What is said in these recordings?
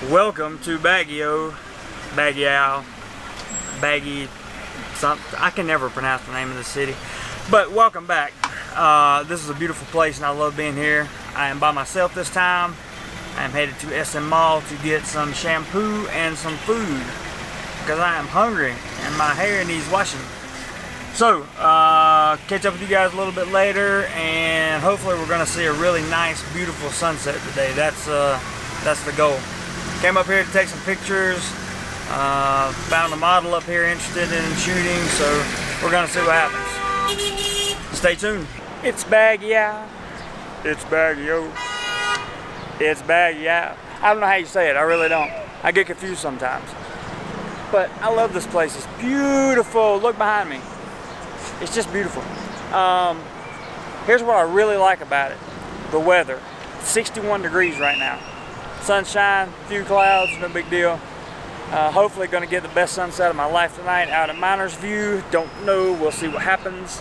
Welcome to Baguio, Baggy, something. I can never pronounce the name of the city, but welcome back. This is a beautiful place and I love being here. I am by myself this time. I am headed to SM Mall to get some shampoo and some food because I am hungry and my hair needs washing. So, catch up with you guys a little bit later, and hopefully we're going to see a really nice, beautiful sunset today. That's the goal. Came up here to take some pictures. Found a model up here interested in shooting, so we're going to see what happens. Stay tuned. It's Baguio. It's Baguio. It's Baguio. I don't know how you say it. I really don't. I get confused sometimes. But I love this place. It's beautiful. Look behind me. It's just beautiful. Here's what I really like about it. The weather. 61 degrees right now. Sunshine, few clouds, no big deal. Hopefully going to get the best sunset of my life tonight out at Miner's View. Don't know, we'll see what happens.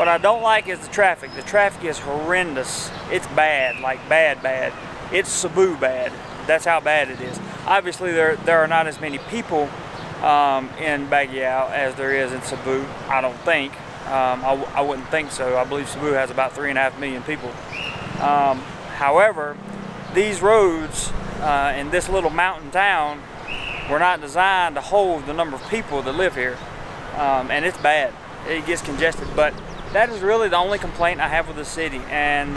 What I don't like is the traffic. The traffic is horrendous. It's bad, like bad. It's Cebu bad. That's how bad it is. Obviously there are not as many people in Baguio as there is in Cebu, I don't think. I wouldn't think so. I believe Cebu has about 3.5 million people. However, these roads in this little mountain town were not designed to hold the number of people that live here. And it's bad. It gets congested, but that is really the only complaint I have with the city. And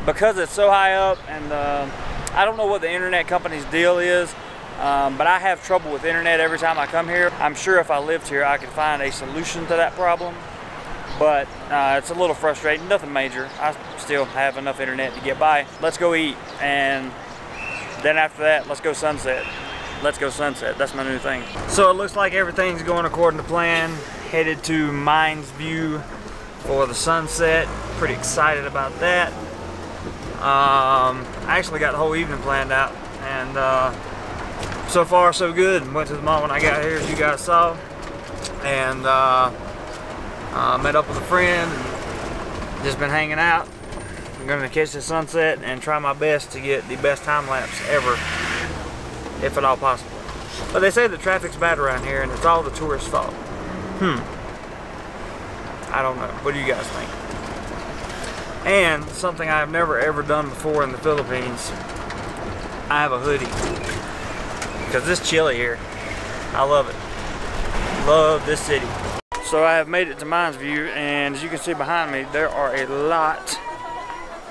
because it's so high up, and I don't know what the internet company's deal is, but I have trouble with internet every time I come here. I'm sure if I lived here I could find a solution to that problem, but it's a little frustrating. Nothing major. I still have enough internet to get by. Let's go eat, and then after that, let's go sunset. Let's go sunset. That's my new thing. So it looks like everything's going according to plan. Headed to Miner's View for the sunset. Pretty excited about that. I actually got the whole evening planned out, and so far so good. Went to the mall when I got here, as you guys saw, and met up with a friend and just been hanging out. I'm going to catch the sunset and try my best to get the best time lapse ever, if at all possible. But they say the traffic's bad around here and it's all the tourists' fault. I don't know. What do you guys think? And something I've never ever done before in the Philippines, I have a hoodie. Because it's chilly here. I love it. Love this city. So I have made it to Miner's View, and as you can see behind me, there are a lot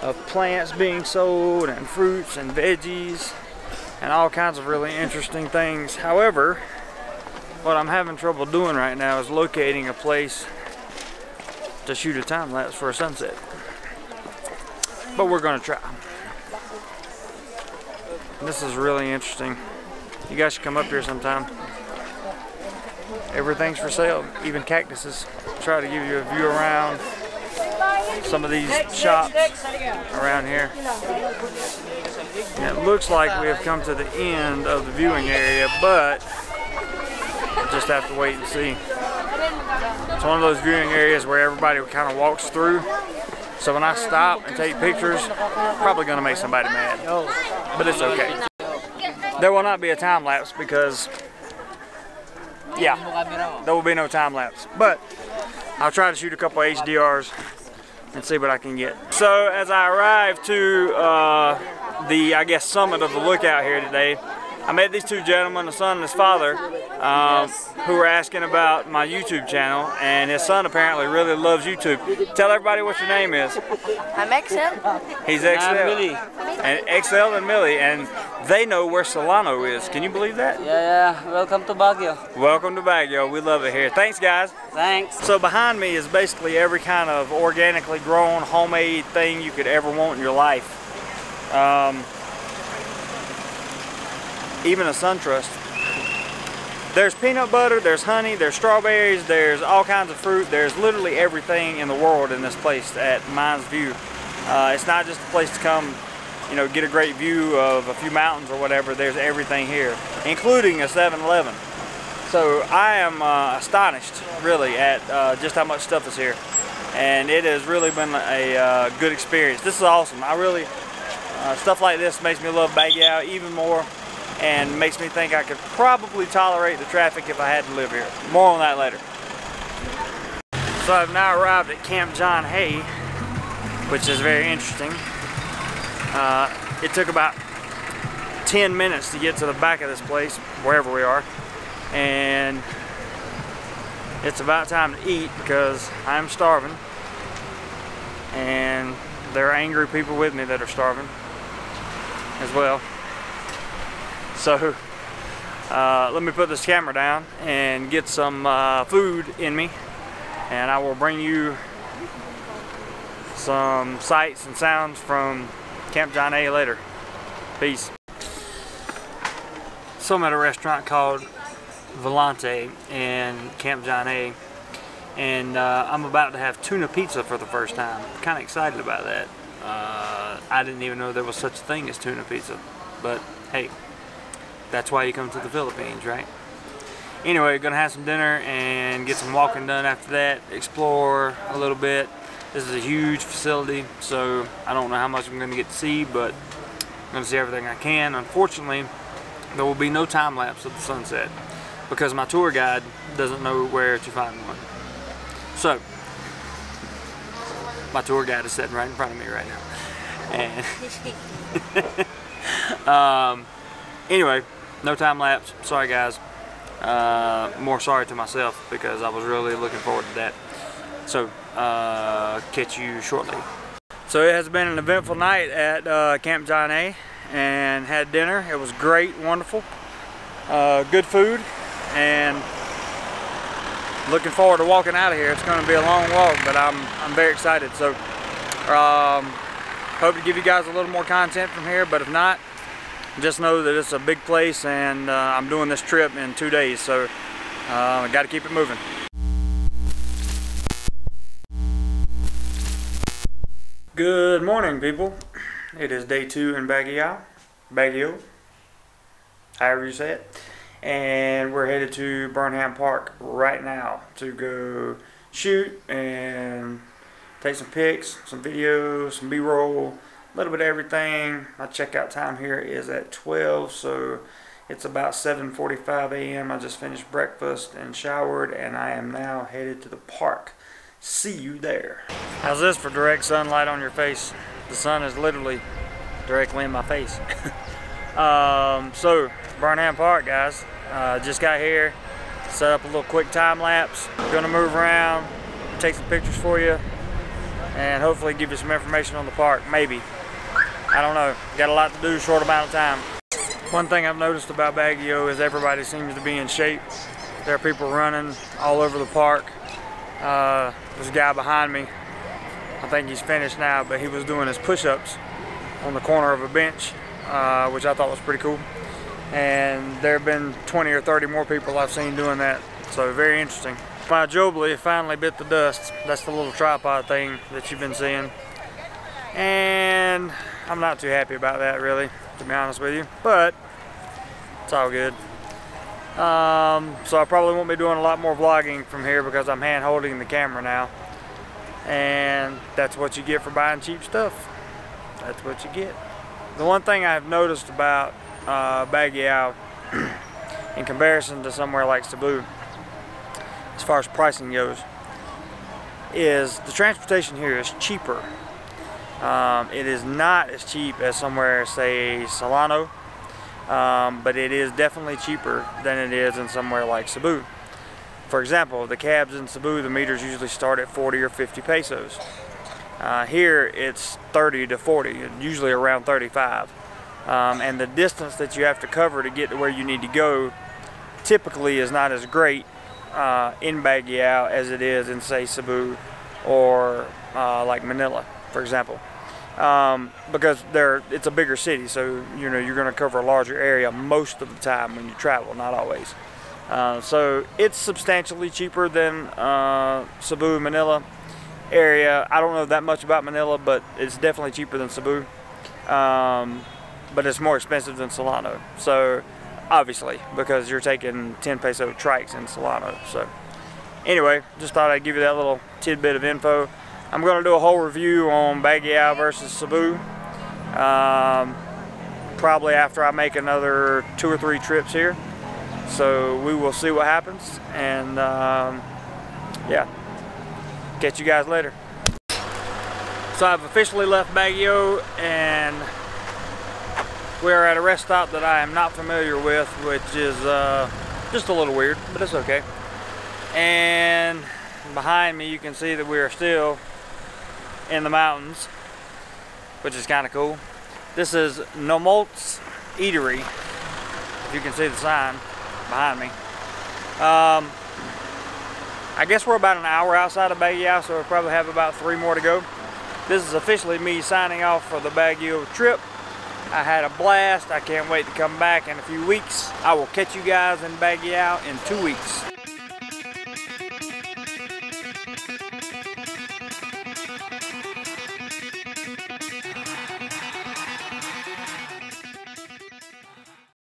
of plants being sold, and fruits and veggies, and all kinds of really interesting things. However, what I'm having trouble doing right now is locating a place to shoot a time lapse for a sunset. But we're gonna try. This is really interesting. You guys should come up here sometime. Everything's for sale, even cactuses. Try to give you a view around some of these shops around here. And it looks like we have come to the end of the viewing area, but just have to wait and see. It's one of those viewing areas where everybody kind of walks through. So when I stop and take pictures, probably gonna make somebody mad, but it's okay. There will not be a time lapse because, yeah, there will be no time lapse. But I'll try to shoot a couple HDRs and see what I can get. So as I arrived to the, I guess, summit of the lookout here today, I met these two gentlemen, the son and his father, who were asking about my YouTube channel, and his son apparently really loves YouTube. Tell everybody what your name is. I'm XL. He's XL. I'm Millie. And XL and Millie, and they know where Solano is. Can you believe that? Yeah. Welcome to Baguio. Welcome to Baguio. We love it here. Thanks, guys. Thanks. So behind me is basically every kind of organically grown, homemade thing you could ever want in your life. Even a SunTrust. There's peanut butter, there's honey, there's strawberries, there's all kinds of fruit. There's literally everything in the world in this place at Miner's View. It's not just a place to come, you know, get a great view of a few mountains or whatever. There's everything here, including a 7-Eleven. So I am astonished, really, at just how much stuff is here. And it has really been a good experience. This is awesome. I really, stuff like this makes me love Baguio even more. and makes me think I could probably tolerate the traffic if I had to live here. More on that later. So I've now arrived at Camp John Hay, which is very interesting. It took about 10 minutes to get to the back of this place, wherever we are, and it's about time to eat because I'm starving, and there are angry people with me that are starving as well. So let me put this camera down and get some food in me, and I will bring you some sights and sounds from Camp John A later. Peace. So I'm at a restaurant called Volante in Camp John A, and I'm about to have tuna pizza for the first time. I'm kind of excited about that. I didn't even know there was such a thing as tuna pizza, but hey, that's why you come to the Philippines, right? Anyway, gonna have some dinner and get some walking done after that, explore a little bit. This is a huge facility, so I don't know how much I'm gonna get to see, but I'm gonna see everything I can. Unfortunately, there will be no time lapse of the sunset because my tour guide doesn't know where to find one. So, my tour guide is sitting right in front of me right now. And anyway, no time lapse. Sorry guys. More sorry to myself because I was really looking forward to that. So, catch you shortly. So it has been an eventful night at Camp John A, and had dinner. It was great, wonderful, good food, and looking forward to walking out of here. It's going to be a long walk, but I'm very excited. So hope to give you guys a little more content from here, but if not, just know that it's a big place, and I'm doing this trip in 2 days, so I got to keep it moving. Good morning, people. It is day 2 in Baguio, however you say it, and we're headed to Burnham Park right now to go shoot and take some pics, some videos, some B-roll, a little bit of everything. My checkout time here is at 12, so it's about 7:45 a.m. I just finished breakfast and showered, and I am now headed to the park. See you there. How's this for direct sunlight on your face? The sun is literally directly in my face. So Burnham Park, guys, just got here, set up a little quick time lapse. Gonna move around, take some pictures for you, and hopefully give you some information on the park. Maybe, I don't know, got a lot to do, short amount of time. One thing I've noticed about Baguio is everybody seems to be in shape. There are people running all over the park. There's a guy behind me, I think he's finished now, but he was doing his push-ups on the corner of a bench, which I thought was pretty cool. And there have been 20 or 30 more people I've seen doing that, so very interesting. My Jobley finally bit the dust. That's the little tripod thing that you've been seeing, and I'm not too happy about that, really, to be honest with you, but it's all good. So I probably won't be doing a lot more vlogging from here because I'm hand holding the camera now, and that's what you get for buying cheap stuff. That's what you get. The one thing I've noticed about Baguio in comparison to somewhere like Cebu, as far as pricing goes, is the transportation here is cheaper. It is not as cheap as somewhere, say, Solano, but it is definitely cheaper than it is in somewhere like Cebu. For example, the cabs in Cebu, the meters usually start at 40 or 50 pesos. Here it's 30 to 40, usually around 35. And the distance that you have to cover to get to where you need to go typically is not as great in Baguio as it is in, say, Cebu or like Manila, for example. Because it's a bigger city, so you know you're going to cover a larger area most of the time when you travel, not always. So it's substantially cheaper than Cebu, Manila area. I don't know that much about Manila, but it's definitely cheaper than Cebu. But it's more expensive than Solano. So obviously, because you're taking 10 peso trikes in Solano. So anyway, just thought I'd give you that little tidbit of info. I'm going to do a whole review on Baguio versus Cebu. probably after I make another 2 or 3 trips here. So we will see what happens, and yeah, catch you guys later. So I've officially left Baguio, and we're at a rest stop that I am not familiar with, which is just a little weird, but it's okay. And behind me you can see that we are still in the mountains, which is kind of cool. This is Nomolt's Eatery, if you can see the sign behind me. I guess we're about an hour outside of Baguio, so we'll probably have about 3 more to go. This is officially me signing off for the Baguio trip. I had a blast. I can't wait to come back in a few weeks. I will catch you guys in Baguio in 2 weeks.